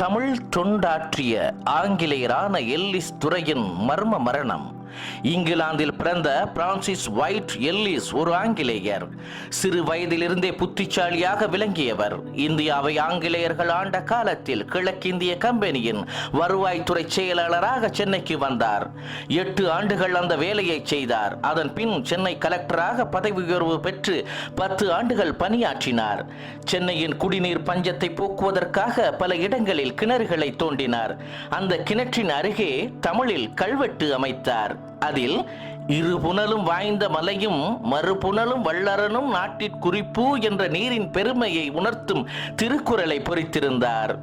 Tamil தொண்டாற்றிய ஆங்கிலேயரான Ellis துரையின் மர்ம மரணம். இங்கிலாந்தில் பிறந்த பிரான்சிஸ் ஒயிட் எல்லிஸ் ஒரு ஆங்கிலேயர். சிறு வயதிலிருந்தே புத்திசாலியாக விளங்கியவர். இந்தியாவை ஆங்கிலேயர்கள் ஆண்ட காலத்தில் கிழக்கிந்திய கம்பெனியின் வருவாய்த்துறை செயலாளராக சென்னைக்கு வந்தார். 8 ஆண்டுகள் அந்த வேலையை செய்தார். அதன் பின் சென்னை கலெக்டராக பதவி உயர்வு பெற்று 10 ஆண்டுகள் பணியாற்றினார். சென்னையின் குடிநீர் பஞ்சத்தை போக்குவதற்காக பல இடங்களில் கிணறுகளை தோண்டினார். அந்த கிணற்றின் அருகே தமிழில் கல்வெட்டு அமைத்தார். அதில் இருபுனலும் வாய்ந்த மலையும் மறுபுனலும் வள்ளரனும் நாட்டிற்குறிப்பு என்ற நீரின் பெருமையை உணர்த்தும் திருக்குறளை பொறித்திருந்தார்.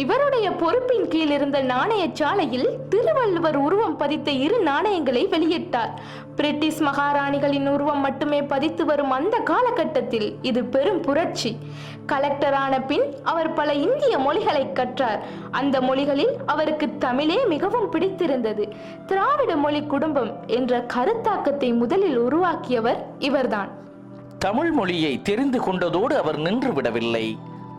இவருடைய பொறுப்பின் கீழ் இருந்த நாணயச்சாலையில் திருவள்ளுவர் உருவம் பதித்த 2 நாணயங்களை வெளியிட்டார். பிரிட்டிஷ் மகாராணிகளின் உருவம் மட்டுமே பதித்து வரும் அந்த காலகட்டத்தில் இது பெரும் புரட்சி. கலெக்டரான பின் அவர் பல இந்திய மொழிகளை கற்றார். அந்த மொழிகளில் அவருக்கு தமிழே மிகவும் பிடித்திருந்தது. திராவிட மொழி குடும்பம் என்ற கருத்தாக்கத்தை முதலில் உருவாக்கியவர் இவர்தான். தமிழ் மொழியை தெரிந்து கொண்டதோடு அவர் நின்று விடவில்லை.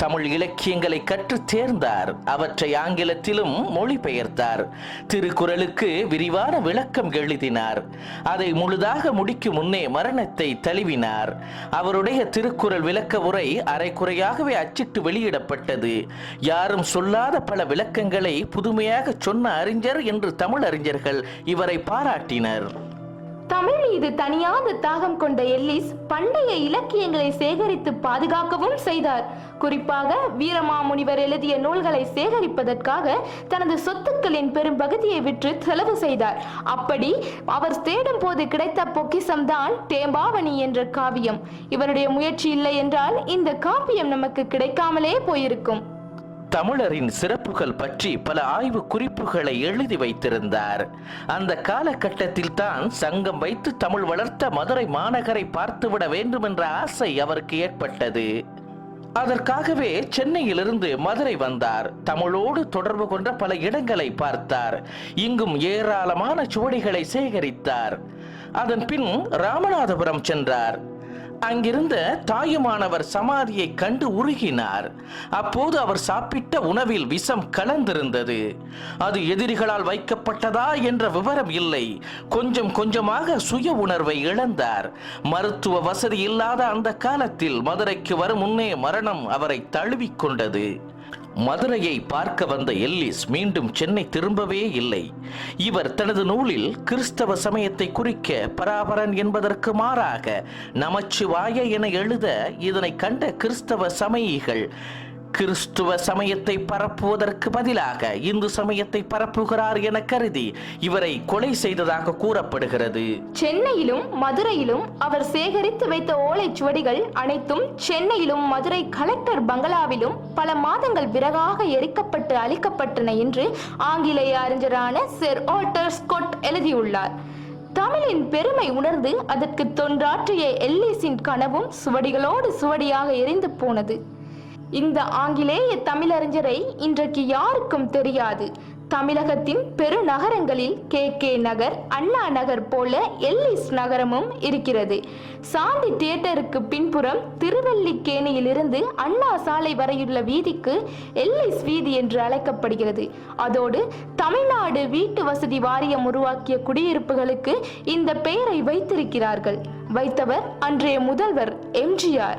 தமிழ் இலக்கியங்களை கற்று தேர்ந்தார். அவற்றை ஆங்கிலத்திலும் மொழிபெயர்த்தார். திருக்குறளுக்கு விரிவான விளக்கம் எழுதினார். அதை முழுதாக முடிக்கும் முன்னே மரணத்தை தழுவினார். அவருடைய திருக்குறள் விளக்க உரை அரைக்குறையாகவே அச்சிட்டு வெளியிடப்பட்டது. யாரும் சொல்லாத பல விளக்கங்களை புதுமையாக சொன்ன அறிஞர் என்று தமிழ் அறிஞர்கள் இவரை பாராட்டினர். தமிழ் மீது தனியாக தாகம் கொண்ட எல்லிஸ் பண்டைய இலக்கியங்களை சேகரித்து பாதுகாக்கவும் செய்தார். குறிப்பாக வீரமாமுனிவர் எழுதிய நூல்களை சேகரிப்பதற்காக தனது சொத்துக்களின் பெரும் பகுதியை விற்று செலவு செய்தார். அப்படி அவர் தேடும் போது கிடைத்த பொக்கிசம்தான் தேம்பாவணி என்ற காவியம். இவருடைய முயற்சி இல்லை என்றால் இந்த காப்பியம் நமக்கு கிடைக்காமலே போயிருக்கும். தமிழரின் சிறப்புகள் பற்றி பல ஆய்வு குறிப்புகளை எழுதி வைத்திருந்தார். அந்த காலகட்டத்தில் தான் சங்கம் வைத்து தமிழ் வளர்த்த மதுரை மாநகரை பார்த்துவிட வேண்டும் என்ற ஆசை அவருக்கு ஏற்பட்டது. அதற்காகவே சென்னையிலிருந்து மதுரை வந்தார். தமிழோடு தொடர்பு கொண்ட பல இடங்களை பார்த்தார். இங்கும் ஏராளமான சுவடிகளை சேகரித்தார். அதன் பின் ராமநாதபுரம் சென்றார். அங்கிருந்த தாயுமானவர் சமாதியை கண்டு உருகினார். அப்போது அவர் சாப்பிட்ட உணவில் விஷம் கலந்திருந்தது. அது எதிரிகளால் வைக்கப்பட்டதா என்ற விவரம் இல்லை. கொஞ்சம் கொஞ்சமாக சுய உணர்வை இழந்தார். மருத்துவ வசதி இல்லாத அந்த காலத்தில் மதுரைக்கு வரும் முன்னே மரணம் அவரை தழுவிக்கொண்டது. மதுரையை பார்க்க வந்த எல்லிஸ் மீண்டும் சென்னை திரும்பவே இல்லை. இவர் தனது நூலில் கிறிஸ்தவ சமயத்தை குறிக்க பராபரன் என்பதற்கு மாறாக நமச்சிவாய என எழுத இதனை கண்ட கிறிஸ்தவ சமயிகள் கிறிஸ்துவ சமயத்தை பரப்புவதற்கு பதிலாக இந்து சமயத்தை பரப்புகிறார் என கருதி இவரை கொலை செய்ததாக கூறப்படுகிறது. சென்னையிலும் மதுரையிலும் அவர் சேகரித்து வைத்த ஓலைச்சுவடிகள் அனைத்தும் சென்னையிலும் மதுரை கலெக்டர் பங்களாவிலும் பல மாதங்கள் விறகாக எரிக்கப்பட்டு அழிக்கப்பட்டன என்று ஆங்கிலேய அறிஞரான சர் ஆல்டர் ஸ்கொட் எழுதியுள்ளார். தமிழின் பெருமை உணர்ந்து அதற்கு தொண்டாற்றிய எல்லிஸின் கனவும் சுவடிகளோடு சுவடியாக எரிந்து போனது. இந்த ஆங்கிலேய தமிழறிஞரை இன்றைக்கு யாருக்கும் தெரியாது. தமிழகத்தின் பெருநகரங்களில் KK நகர், அண்ணா நகர் போல எல்லிஸ் நகரமும் இருக்கிறது. சாந்தி தியேட்டருக்கு பின்புறம் திருவல்லிக்கேணியிலிருந்து அண்ணா சாலை வரையுள்ள வீதிக்கு எல்லிஸ் வீதி என்று அழைக்கப்படுகிறது. அதோடு தமிழ்நாடு வீட்டு வசதி வாரியம் உருவாக்கிய குடியிருப்புகளுக்கு இந்த பெயரை வைத்திருக்கிறார்கள். வைத்தவர் அன்றைய முதல்வர் MGR.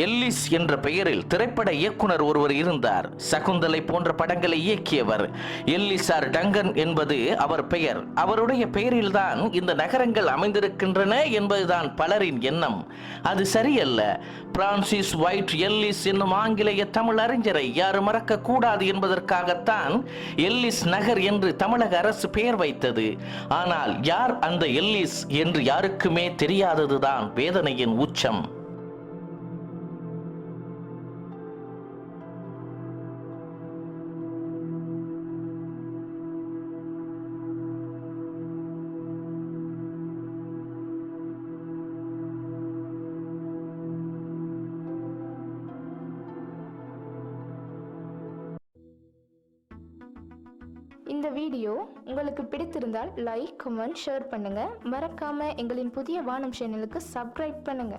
எல்லிஸ் என்ற பெயரில் திரைப்பட இயக்குனர் ஒருவர் இருந்தார். சகுந்தலை போன்ற படங்களை இயக்கியவர். எல்லிஸ் ஆர் டங்கன் என்பது அவர் பெயர். அவருடைய பெயரில்தான் இந்த நகரங்கள் அமைந்திருக்கின்றன என்பதுதான் பலரின் எண்ணம். அது சரியல்ல. பிரான்சிஸ் ஒயிட் எல்லிஸ் என்னும் ஆங்கிலேய தமிழ் அறிஞரை யாரும் மறக்க கூடாது என்பதற்காகத்தான் எல்லிஸ் நகர் என்று தமிழக அரசு பெயர் வைத்தது. ஆனால் யார் அந்த எல்லிஸ் என்று யாருக்குமே தெரியாததுதான் வேதனையின் உச்சம். இந்த வீடியோ உங்களுக்கு பிடித்திருந்தால் லைக், கமெண்ட், ஷேர் பண்ணுங்க. மறக்காம எங்களின் புதிய வானம் சேனலுக்கு சப்ஸ்கிரைப் பண்ணுங்க.